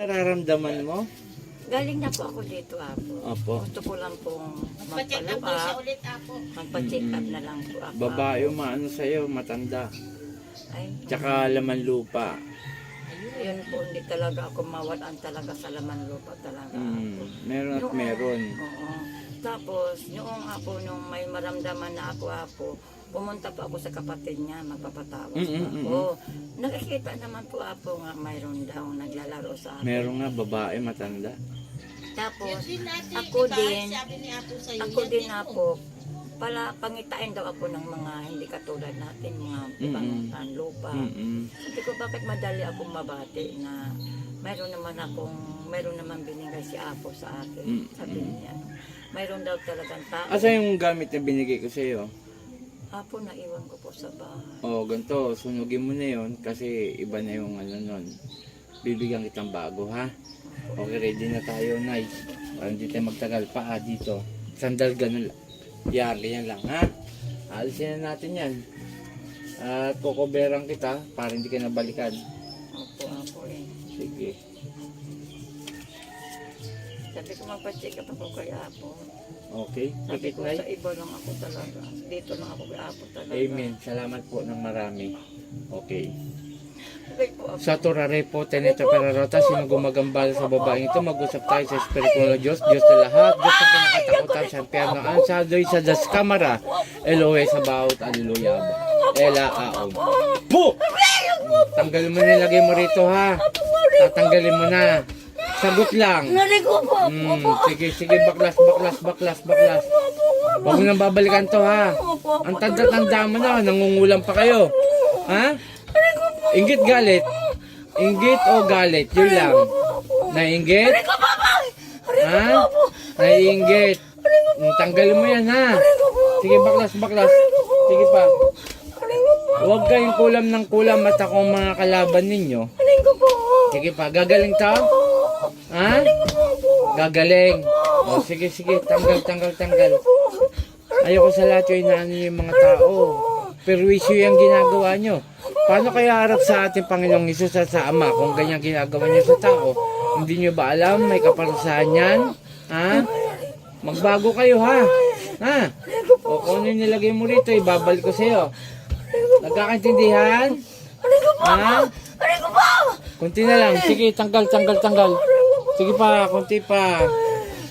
Nararamdaman mo? Galing na po ako dito, Apo. Opo. Gusto ko lang pong Pa-check up daw siya ulit, Apo. magpa-check up na lang po ako. Babae maano sa'yo, matanda. Ay, Tsaka laman lupa. yun po, hindi talaga ako mawalan talaga sa laman lupa talaga. Meron at meron. Oo. Tapos, noong ako, nung may maramdaman na ako, pumunta po ako sa kapatid niya, magpapatawas po ako. Nakikita naman po ako nga mayroon daw naglalaro sa akin. Meron nga babae matanda. Tapos, Yun natin, ako diba? din, Sabi ni Apo sa'yo. ako din po, pala pangitain daw ako ng mga hindi katulad natin, mga ibang lupa. Sabi ko, bakit madali akong mabati na mayroon naman binigay si Apo sa akin. Sabi niya, mayroon daw talagang tao. Asa yung gamit na binigay ko sa'yo? Apo, naiwan ko po sa bahay. Oh, ganito, sunugin mo na yon kasi iba na yung ano nun. Bibigyan kitang bago, ha? Okay, ready na tayo, Nay. Para hindi tayo magtagal pa, dito. Sandal ganun. Yan, ganyan lang, ha? Alisin na natin yan. At kukuberang kita para hindi ka nabalikan. Opo, eh. Sige. Sabi ko, magpa-check up ako kay Apo. Okay, Sabi pikit, ko, Nay. sa iba lang ako talaga. Dito lang ako kay Apo talaga. Amen. Salamat po ng marami. Okay. Okay po, Apo. Sa turare po, teneta perarota, sino gumagambala sa babaeng ito, mag-usap tayo sa Espiritu ng Diyos, Diyos na lahat, Diyos na pinakatakutan sa impyerno, ansadoy sa das kamara, Elohe sa bawat aliluya ba, Ela aom. Po! Tanggalin mo na, ilagay mo rito, ha? Tatanggalin mo na. Sagot lang. Naligo po, Sige, baklas. Huwag mo nang babalikan to, ha? Ang tanda-tanda mo na, nangungulam pa kayo. Ha? Inggit galit. Inggit o galit, yun lang. Nainggit? Ha? Naiinggit. Tanggalin mo yan, ha? Sige, baklas. Sige pa. Huwag kayong kulam ng kulam at akong mga kalaban ninyo. Sige pa, gagaling to? Ha? Gagaling. O, sige, tanggal. Ayoko sa lahat yung inaano yung mga tao. Perwisyo yung ginagawa nyo. Paano kaya harap sa ating Panginoong Hesus at sa Ama kung ganyan ginagawa nyo sa tao? Hindi nyo ba alam may kaparusahan yan? Ha? Magbago kayo, ha? Ha? O kung ano yung nilagay mo rito, ibabalik ko sa'yo. Nagkakaintindihan? Ha? Kunti na lang. Sige, tanggal. Sige pa, kunti pa.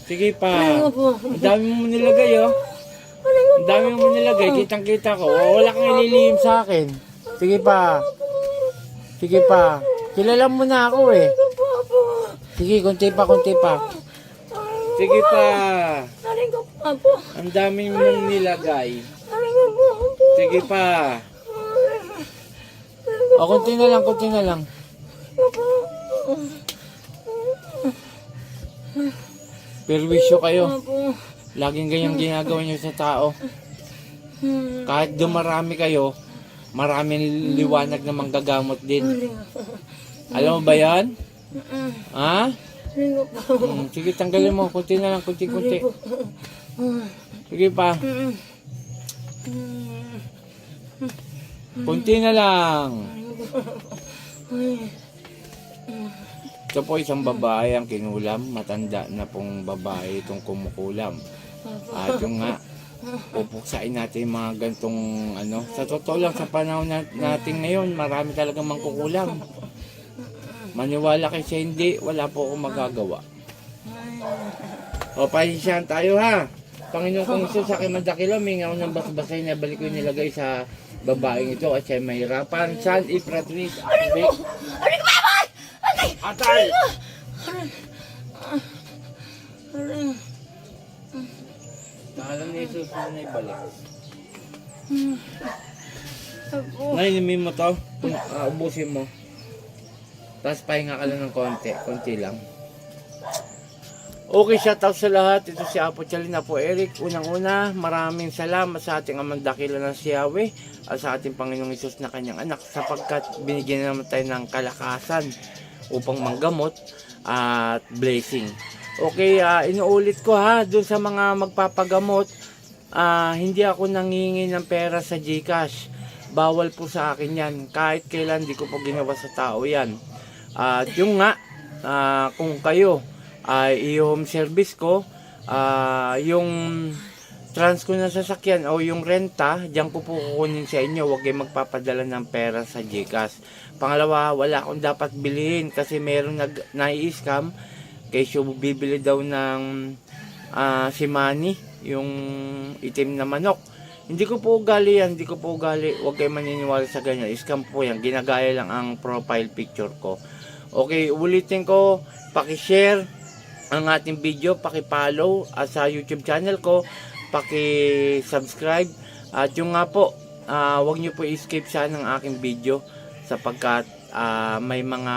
Sige pa. Ang dami mo nilagay, oh. Ang dami mo nilagay. Kitang-kita ko. Wala kang ililihim sa akin. Sige pa. Kilala mo na ako, eh. Sige, kunti pa. Sige pa. Ang dami mong nilagay. Sige pa. O, kunti na lang. Perwisyo kayo. Laging ganyang ginagawa nyo sa tao. Kahit dumarami kayo, maraming liwanag na manggagamot din. Alam mo ba yan? Ha? Sige, tanggalin mo. Kunti na lang, kunti. Sige pa. Kunti na lang. Ito po isang babae ang kinulam. Matanda na pong babae itong kumukulam. At yung nga, pupuksain natin yung mga gantong ano. Sa totoo lang, sa panahon natin ngayon, marami talagang mangkukulam. Maniwala kayo sa hindi, wala po akong magagawa. O, pasensyahan tayo, ha? Panginoon kong Isus, sa aking mandakilo, may ngaw ng basbasay na balik ko yung nilagay sa babaeng ito at siya mahirapan. San Ifratris, Abik. Atay! Nakalang ni Jesus na naibalik. Nainimin mo to, ubusin mo. Tapos pahinga ka lang ng konti lang. Okay, shout out sa lahat. Ito si Apo Chalina po Eric. Unang-una, maraming salamat sa ating amang dakila ng si Yahweh at sa ating Panginoong Hesus na kanyang anak sapagkat binigyan naman tayo ng kalakasan upang manggamot at blessing. Okay, inuulit ko, ha, dun sa mga magpapagamot, hindi ako nangingi ng pera sa GCash. Bawal po sa akin yan. Kahit kailan di ko po ginawa sa tao yan. At yung nga, kung kayo ay i-home service ko, yung trans ko na sasakyan o yung renta, diyan ko po kukunin sa inyo. Huwag kayong magpapadala ng pera sa GCash. Pangalawa, wala akong dapat bilhin kasi meron nai-scam. Kaysa bibili daw ng si Manny, yung itim na manok. Hindi ko po ugali yan, hindi ko po ugali. Huwag kayo maniniwala sa ganyan. Scam po yan. Ginagaya lang ang profile picture ko. Okay, ulitin ko, paki-share ang ating video, paki-follow sa YouTube channel ko, paki-subscribe. At yung nga po, huwag nyo po i-skip sana ang aking video sapagkat may mga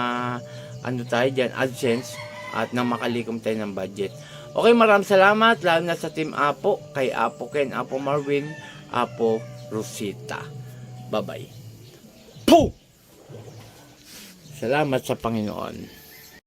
ano tayo dyan, AdSense at nang makalikom tayo ng budget. Okay, maraming salamat, lalo na sa Team Apo, kay Apo Ken, Apo Marvin, Apo Rosita. Bye-bye. Salamat sa Panginoon.